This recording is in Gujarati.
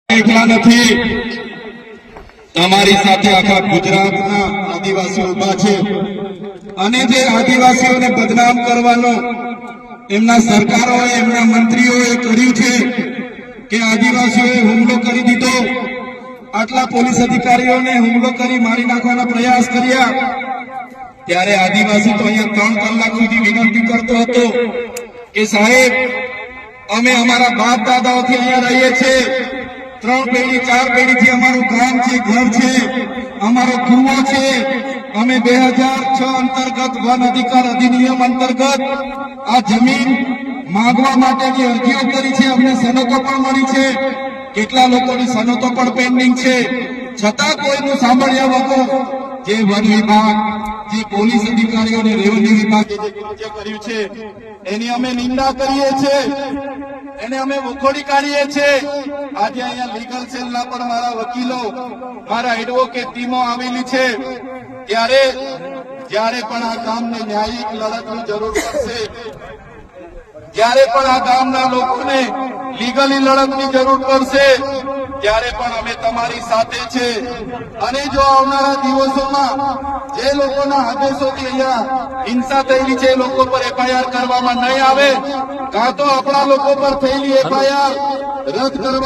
એકલા નથી, તમારી સાથે આખા ગુજરાતના આદિવાસીઓ ઉભા છે અને જે આદિવાસીઓને બદનામ કરવાનો એમના સરકારોએ એમના મંત્રીઓએ કર્યું છે કે આદિવાસીઓએ હુમલો કરી દીધો, આટલા પોલીસ અધિકારીઓને હુમલો કરી મારી નાખવાના પ્રયાસ કર્યા, ત્યારે આદિવાસી તો અહીંયા 3 કલાક સુધી વિનંતી કરતો હતો કે સાહેબ અમે અમારા બાપ દાદાઓથી અહીંયા રહીએ છીએ, 3 પેઢી 4 પેઢીથી અમારું ગામ છે, ઘર છે, અમારો કુવો છે, અમે 2006 અંતર્ગત વન અધિકાર અધિનિયમ અંતર્ગત આ જમીન માંગવા માટેની અરજીઓ કરી છે, અમને સનતો પણ મળી છે, કેટલા લોકોની સનતો પણ પેન્ડિંગ છે, છતાં કોઈનું સાંભળ્યા વગર જે વન વિભાગ, જે પોલીસ અધિકારીઓ અને રેવન્યુ વિભાગે જે કૃત્ય કર્યું છે એની અમે નિંદા કરીએ છીએ, એને અમે વખોડી કાઢીએ છીએ। આજે અહીંયા લીગલ સેલના પણ મારા વકીલો, મારા એડવોકેટ ટીમો આવેલી છે, ત્યારે જ્યારે પણ આ ગામને ન્યાયિક લડતની જરૂર પડશે, જ્યારે પણ આ ગામના લોકોને લીગલી લડતની જરૂર પડશે, ત્યારે પણ અમે તમારી સાથે છે। અને જો આવનારા દિવસોમાં જે લોકોના આદેશોથી અહીંયા હિંસા થયેલી છે એ લોકો પર એફઆઈઆર કરવામાં નહીં આવે, કાં તો આપણા લોકો પર થયેલી એફઆઈઆર રદ કરવા